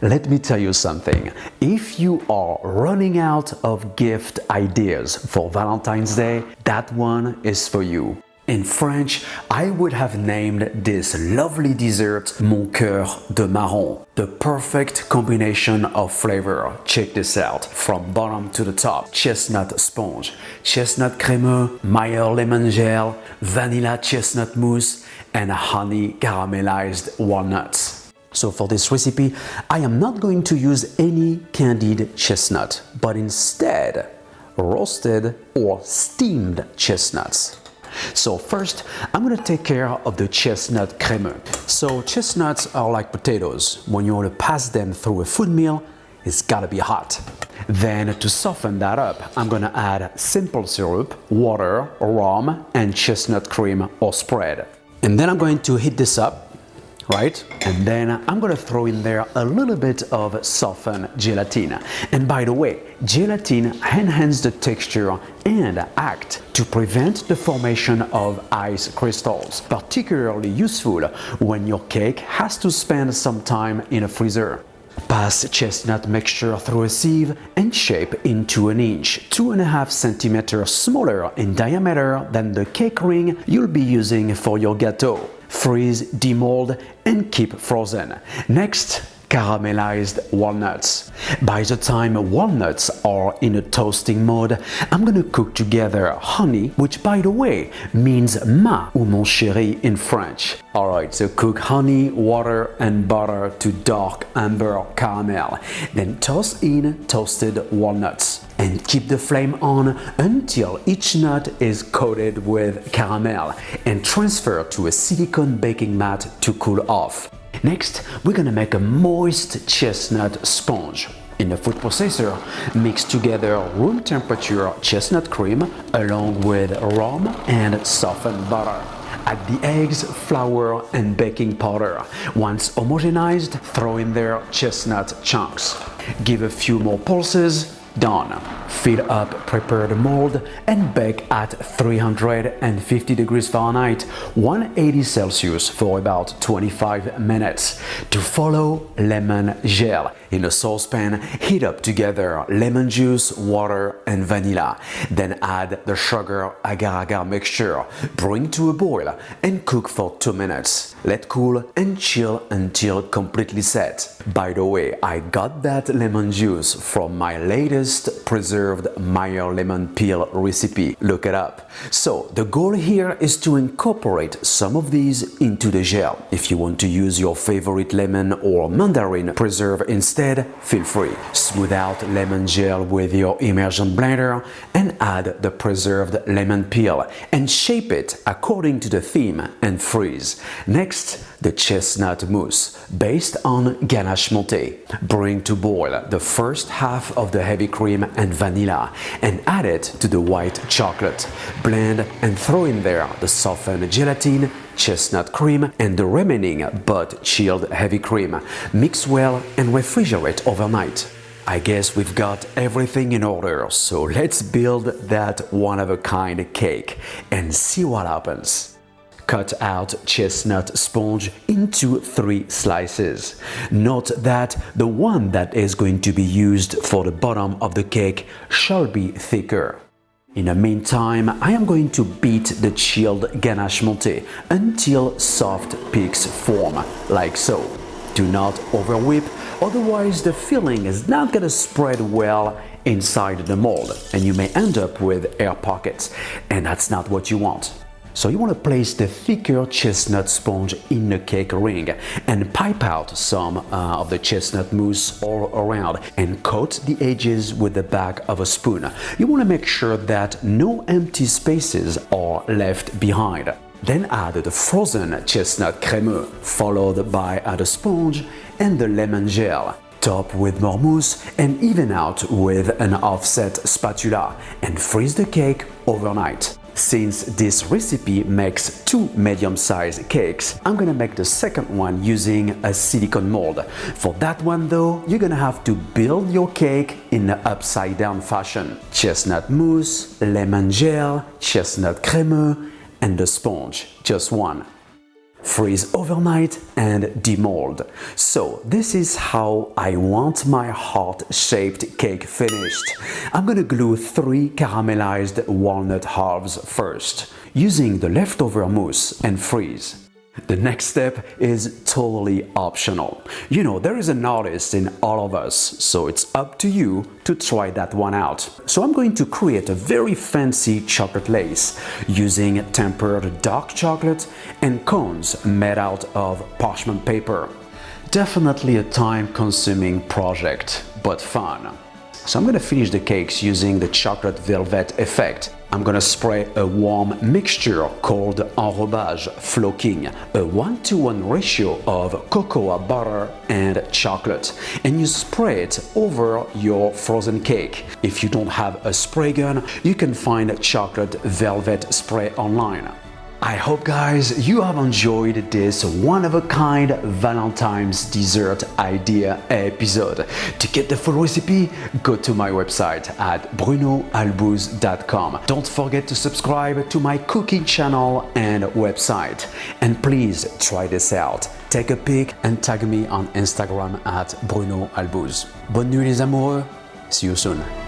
let me tell you something. If you are running out of gift ideas for Valentine's Day, that one is for you. In French, I would have named this lovely dessert Mon Coeur de Marron, the perfect combination of flavor. Check this out, from bottom to the top: chestnut sponge, chestnut crémeux, Meyer lemon gel, vanilla chestnut mousse, and honey caramelized walnuts. So for this recipe, I am not going to use any candied chestnut, but instead roasted or steamed chestnuts. So first, I'm going to take care of the chestnut crémeux. So chestnuts are like potatoes. When you want to pass them through a food mill, it's gotta be hot. Then to soften that up, I'm gonna add simple syrup, water, rum, and chestnut cream or spread. And then I'm going to heat this up, right? And then I'm gonna throw in there a little bit of softened gelatin. And by the way, gelatin enhances the texture and act to prevent the formation of ice crystals, particularly useful when your cake has to spend some time in a freezer. Pass chestnut mixture through a sieve and shape into an inch, 2.5 centimeters smaller in diameter than the cake ring you'll be using for your gâteau. Freeze, demold, and keep frozen. Next, caramelized walnuts. By the time walnuts are in a toasting mode, I'm gonna cook together honey, which by the way means ma ou mon chéri in French. Alright, so cook honey, water, and butter to dark amber caramel. Then toss in toasted walnuts and keep the flame on until each nut is coated with caramel and transfer to a silicone baking mat to cool off. Next, we're gonna make a moist chestnut sponge. In the food processor, mix together room temperature chestnut cream along with rum and softened butter. Add the eggs, flour, and baking powder. Once homogenized, throw in there chestnut chunks. Give a few more pulses. Done. Fill up prepared mold and bake at 350 degrees Fahrenheit, 180 Celsius for about 25 minutes. To follow, lemon gel. In a saucepan, heat up together lemon juice, water, and vanilla. Then add the sugar agar-agar mixture. Bring to a boil and cook for 2 minutes. Let cool and chill until completely set. By the way, I got that lemon juice from my latest preserved Meyer lemon peel recipe. Look it up. So the goal here is to incorporate some of these into the gel. If you want to use your favorite lemon or mandarin preserve instead, feel free. Smooth out lemon gel with your immersion blender and add the preserved lemon peel and shape it according to the theme and freeze. Next, the chestnut mousse based on ganache montée. Bring to boil the first half of the heavy cream and vanilla and add it to the white chocolate. Blend and throw in there the softened gelatin, chestnut cream, and the remaining but chilled heavy cream. Mix well and refrigerate overnight. I guess we've got everything in order, so let's build that one-of-a-kind cake and see what happens. Cut out chestnut sponge into 3 slices. Note that the one that is going to be used for the bottom of the cake shall be thicker. In the meantime, I am going to beat the chilled ganache montée until soft peaks form, like so. Do not overwhip, otherwise the filling is not going to spread well inside the mold and you may end up with air pockets, and that's not what you want. So you want to place the thicker chestnut sponge in the cake ring and pipe out some of the chestnut mousse all around and coat the edges with the back of a spoon. You want to make sure that no empty spaces are left behind. Then add the frozen chestnut crémeux, followed by the sponge and the lemon gel. Top with more mousse and even out with an offset spatula and freeze the cake overnight. Since this recipe makes 2 medium-sized cakes, I'm gonna make the second one using a silicone mold. For that one though, you're gonna have to build your cake in an upside-down fashion. Chestnut mousse, lemon gel, chestnut crémeux, and the sponge, just one. freeze overnight, and demold. So this is how I want my heart-shaped cake finished. I'm gonna glue 3 caramelized walnut halves first, using the leftover mousse, and freeze. The next step is totally optional. You know, there is an artist in all of us, so it's up to you to try that one out. So I'm going to create a very fancy chocolate lace using tempered dark chocolate and cones made out of parchment paper. Definitely a time-consuming project, but fun. So I'm gonna finish the cakes using the chocolate velvet effect. I'm gonna spray a warm mixture called enrobage floquing, a 1-to-1 ratio of cocoa butter and chocolate, and you spray it over your frozen cake. If you don't have a spray gun, you can find chocolate velvet spray online. I hope guys you have enjoyed this one-of-a-kind Valentine's dessert idea episode. To get the full recipe, go to my website at brunoalbouze.com. Don't forget to subscribe to my cooking channel and website. And please try this out. Take a pic and tag me on Instagram at Bruno Albouze. Bonne nuit les amoureux, see you soon.